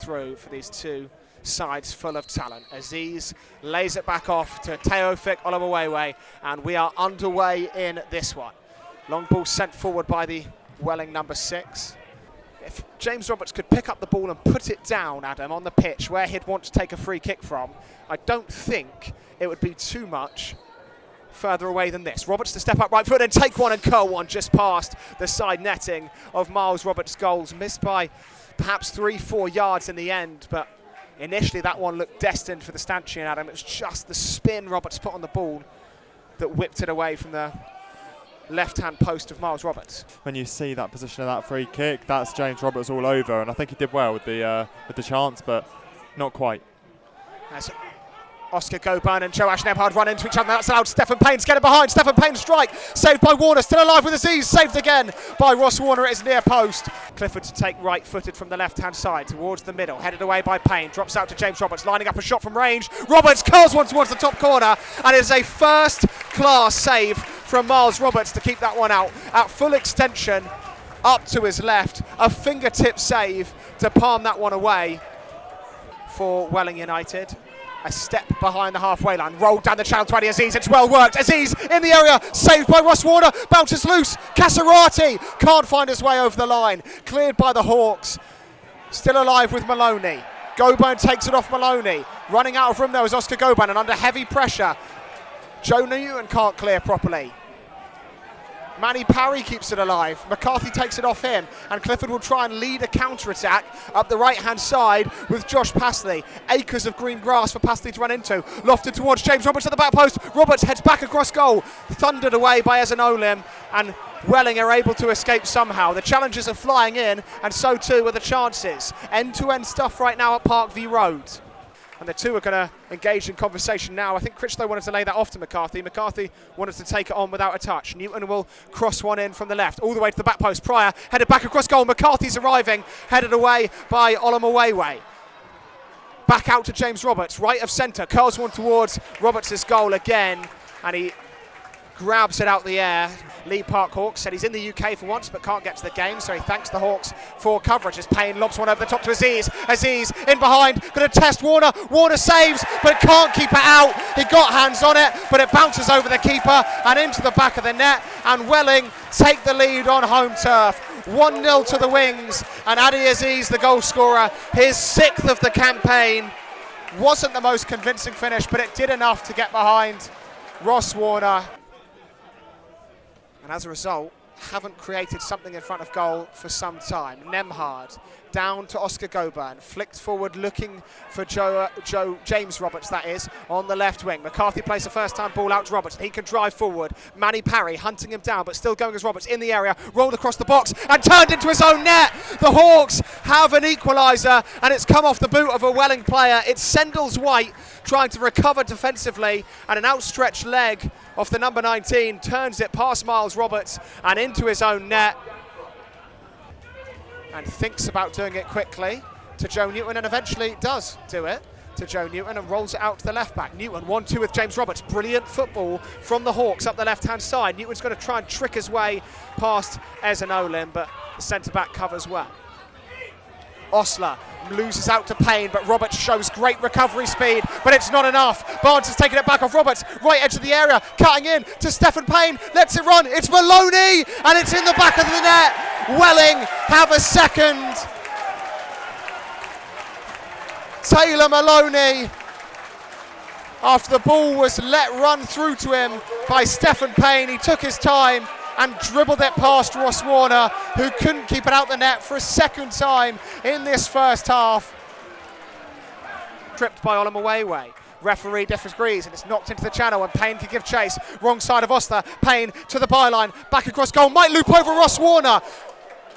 through for these two sides full of talent. Aziz lays it back off to Teofik Olamuwewe, and we are underway in this one. Long ball sent forward by the Welling number 6. If James Roberts could pick up the ball and put it down, Adam, on the pitch where he'd want to take a free kick from, I don't think it would be too much further away than this. Roberts to step up right foot and take one and curl one just past the side netting of Miles Roberts' goals. Missed by perhaps 3-4 yards in the end, but initially that one looked destined for the stanchion, Adam. It was just the spin Roberts put on the ball that whipped it away from the left-hand post of Miles Roberts. When you see that position of that free kick, that's James Roberts all over, and I think he did well with the chance, but not quite. As Oscar Goban and Joash Nebhard run into each other. That's allowed Stephen Payne to get it behind. Stephen Payne strike, saved by Warner, still alive with Aziz, saved again by Ross Warner at his near post. Clifford to take right-footed from the left-hand side towards the middle, headed away by Payne, drops out to James Roberts, lining up a shot from range. Roberts curls one towards the top corner, and it is a first-class save from Miles Roberts to keep that one out at full extension, up to his left. A fingertip save to palm that one away for Welling United. A step behind the halfway line, rolled down the channel to Aziz, it's well worked. Aziz in the area, saved by Ross Warner, bounces loose. Casarati can't find his way over the line, cleared by the Hawks. Still alive with Maloney. Goban takes it off Maloney. Running out of room there was Oscar Goban, and under heavy pressure, Joe Newton can't clear properly. Manny Parry keeps it alive. McCarthy takes it off him, and Clifford will try and lead a counter-attack up the right-hand side with Josh Passley. Acres of green grass for Passley to run into. Lofted towards James Roberts at the back post. Roberts heads back across goal. Thundered away by Ezanolim, and Welling are able to escape somehow. The challenges are flying in, and so too are the chances. End-to-end stuff right now at Parkview Road. And the two are going to engage in conversation now. I think Critchlow wanted to lay that off to McCarthy. McCarthy wanted to take it on without a touch. Newton will cross one in from the left, all the way to the back post. Pryor headed back across goal. McCarthy's arriving, headed away by Olamuwewe. Back out to James Roberts, right of centre. Curls one towards Roberts' goal again, and he grabs it out the air. Lee Park Hawks said he's in the UK for once but can't get to the game, so he thanks the Hawks for coverage as Payne lobs one over the top to Aziz. Aziz in behind, going to test Warner. Warner saves but can't keep it out. He got hands on it, but it bounces over the keeper and into the back of the net, and Welling take the lead on home turf. 1-0 to the Wings, and Adi Aziz, the goal scorer, his 6th of the campaign. Wasn't the most convincing finish, but it did enough to get behind Ross Warner. And as a result, haven't created something in front of goal for some time. Nemhard down to Oscar Goban, flicked forward looking for James Roberts, that is, on the left wing. McCarthy plays the first time ball out to Roberts. He can drive forward. Manny Parry hunting him down, but still going as Roberts in the area, rolled across the box and turned into his own net. The Hawks have an equaliser, and it's come off the boot of a Welling player. It's Sendles White trying to recover defensively, and an outstretched leg off the number 19 turns it past Miles Roberts and into his own net, and thinks about doing it quickly to Joe Newton, and eventually does do it to Joe Newton and rolls it out to the left back. Newton 1-2 with James Roberts. Brilliant football from the Hawks up the left hand side. Newton's going to try and trick his way past Ezanolim, but the centre back covers well. Osler loses out to Payne, but Roberts shows great recovery speed, but it's not enough. Barnes has taken it back off Roberts, right edge of the area, cutting in to Stephen Payne, lets it run, it's Maloney, and it's in the back of the net. Welling have a second. Taylor Maloney, after the ball was let run through to him by Stephen Payne, he took his time and dribbled it past Ross Warner, who couldn't keep it out the net for a second time in this first half. Tripped by Olamuwewe. Referee disagrees, and it's knocked into the channel, and Payne can give chase. Wrong side of Osler. Payne to the byline, back across goal, might loop over Ross Warner.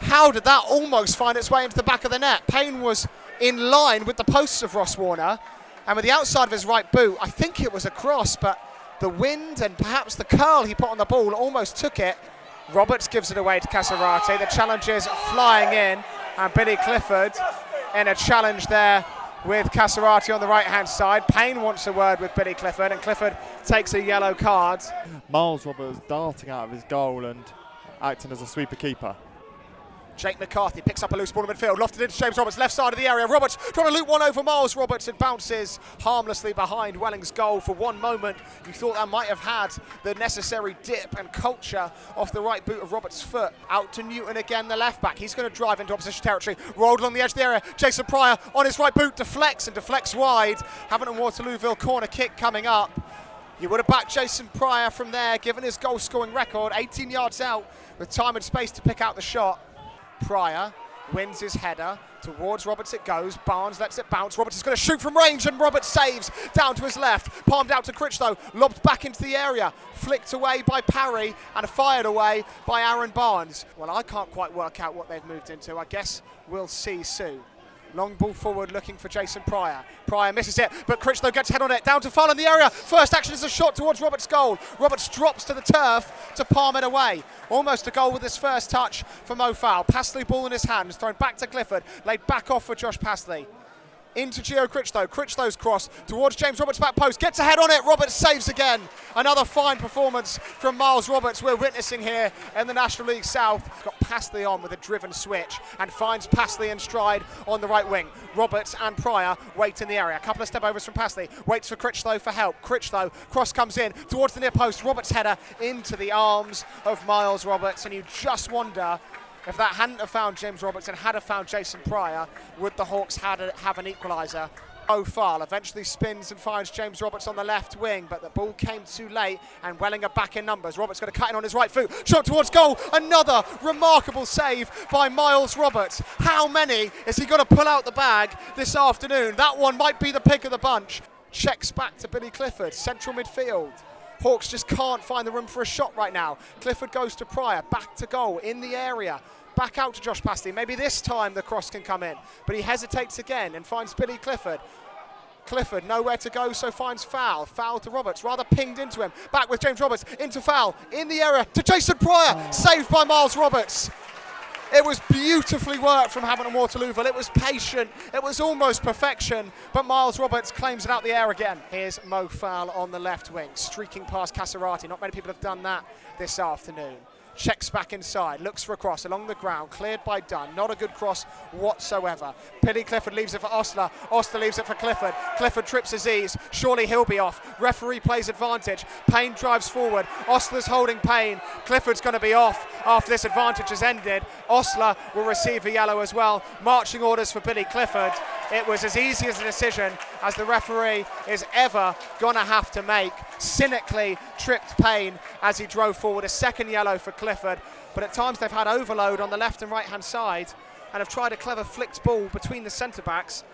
How did that almost find its way into the back of the net? Payne was in line with the posts of Ross Warner, and with the outside of his right boot, I think it was a cross, but the wind and perhaps the curl he put on the ball almost took it. Roberts gives it away to Casarati. The challenge is flying in, and Billy Clifford in a challenge there with Casarati on the right-hand side. Payne wants a word with Billy Clifford, and Clifford takes a yellow card. Miles Roberts darting out of his goal and acting as a sweeper keeper. Jake McCarthy picks up a loose ball in midfield, lofted into James Roberts, left side of the area. Roberts trying to loop one over Miles Roberts and bounces harmlessly behind Welling's goal. For one moment, you thought that might have had the necessary dip and culture off the right boot of Roberts' foot. Out to Newton again, the left back. He's going to drive into opposition territory, rolled along the edge of the area. Jason Pryor on his right boot, deflects wide. Havant Waterlooville corner kick coming up. You would have backed Jason Pryor from there, given his goal-scoring record, 18 yards out, with time and space to pick out the shot. Pryor wins his header, towards Roberts it goes, Barnes lets it bounce, Roberts is going to shoot from range and Roberts saves, down to his left, palmed out to Critchlow, lobbed back into the area, flicked away by Parry and fired away by Aaron Barnes. Well, I can't quite work out what they've moved into, I guess we'll see soon. Long ball forward looking for Jason Pryor. Pryor misses it, but Critchlow gets head on it, down to Fowler in the area. First action is a shot towards Roberts' goal. Roberts drops to the turf to palm it away. Almost a goal with his first touch for Mo Fowl. Passley ball in his hands, thrown back to Clifford, laid back off for Josh Passley. Into Gio Critchlow, Critchlow's cross towards James Roberts' back post, gets ahead on it, Roberts saves again. Another fine performance from Miles Roberts we're witnessing here in the National League South. Got Passley on with a driven switch and finds Passley in stride on the right wing. Roberts and Pryor wait in the area. A couple of step overs from Passley, waits for Critchlow for help. Critchlow, cross comes in towards the near post, Roberts' header into the arms of Miles Roberts, and you just wonder, if that hadn't have found James Roberts and had have found Jason Pryor, would the Hawks have an equaliser? O'Farrell eventually spins and finds James Roberts on the left wing, but the ball came too late and Welling are back in numbers. Roberts going to cut in on his right foot, shot towards goal, another remarkable save by Miles Roberts. How many is he going to pull out the bag this afternoon? That one might be the pick of the bunch. Checks back to Billy Clifford, central midfield. Hawks just can't find the room for a shot right now. Clifford goes to Pryor, back to goal, in the area. Back out to Josh Passley. Maybe this time the cross can come in. But he hesitates again and finds Billy Clifford. Clifford nowhere to go, so finds Fowl. Fowl to Roberts, rather pinged into him. Back with James Roberts, into Fowl, in the area to Jason Pryor. Saved by Miles Roberts. It was beautifully worked from Havant Waterlooville. It was patient. It was almost perfection. But Miles Roberts claims it out the air again. Here's Mo Fowl on the left wing, streaking past Casarati. Not many people have done that this afternoon. Checks back inside, looks for a cross along the ground, cleared by Dunn. Not a good cross whatsoever. Billy Clifford leaves it for Osler. Osler leaves it for Clifford. Clifford trips Aziz. Surely he'll be off. Referee plays advantage. Payne drives forward. Osler's holding Payne. Clifford's going to be off after this advantage has ended. Osler will receive a yellow as well. Marching orders for Billy Clifford. It was as easy as a decision as the referee is ever going to have to make. Cynically tripped Payne as he drove forward. A second yellow for Clifford. But at times they've had overload on the left and right hand side and have tried a clever flicked ball between the centre backs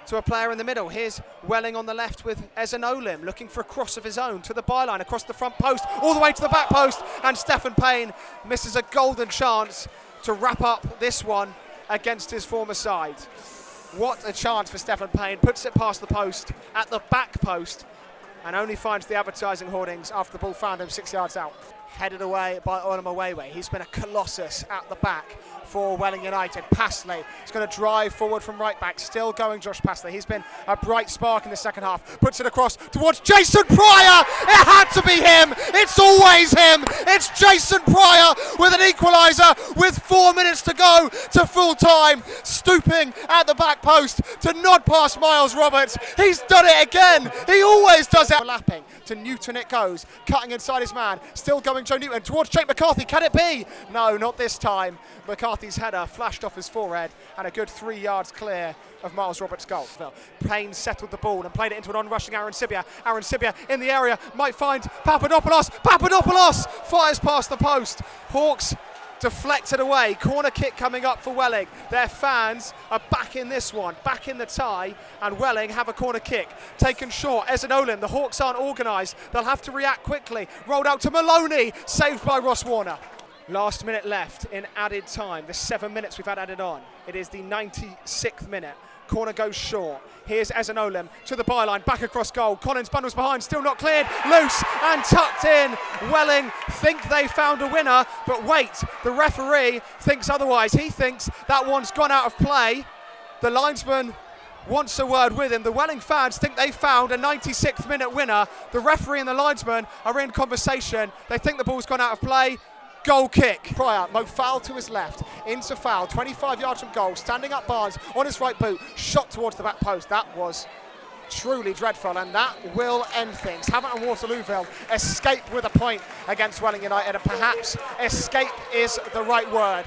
to a player in the middle. Here's Welling on the left with Ezanolim looking for a cross of his own to the byline, across the front post, all the way to the back post, and Stephen Payne misses a golden chance to wrap up this one against his former side. What a chance for Stephen Payne, puts it past the post, at the back post, and only finds the advertising hoardings after the ball found him 6 yards out. Headed away by Onumawewe. He's been a colossus at the back for Welling United. Passley is going to drive forward from right back, still going Josh Passley. He's been a bright spark in the second half. Puts it across towards Jason Pryor. It had to be him. It's always him. It's Jason Pryor with an equaliser with 4 minutes to go to full time. Stooping at the back post to nod past Miles Roberts. He's done it again. He always does it. Overlapping to Newton it goes. Cutting inside his man. Still going Joe Newton towards Jake McCarthy. Can it be? No, not this time. McCarthy's header flashed off his forehead and a good 3 yards clear of Miles Roberts' goal. Payne settled the ball and played it into an on-rushing Aaron Sibia. Aaron Sibia in the area, might find Papadopoulos. Papadopoulos fires past the post. Hawks deflected away. Corner kick coming up for Welling. Their fans are back in this one, back in the tie, and Welling have a corner kick. Taken short, Ezanolim. The Hawks aren't organised. They'll have to react quickly. Rolled out to Maloney, saved by Ross Warner. Last minute left in added time. The 7 minutes we've had added on. It is the 96th minute. Corner goes short. Here's Ezanolim to the byline, back across goal. Collins bundles behind, still not cleared. Loose and tucked in. Welling think they found a winner, but wait, the referee thinks otherwise. He thinks that one's gone out of play. The linesman wants a word with him. The Welling fans think they found a 96th minute winner. The referee and the linesman are in conversation. They think the ball's gone out of play. Goal kick. Pryor, Mo foul to his left, into foul, 25 yards from goal, standing up Barnes on his right boot, shot towards the back post. That was truly dreadful, and that will end things. Havant and Waterlooville escape with a point against Welling United, and perhaps escape is the right word.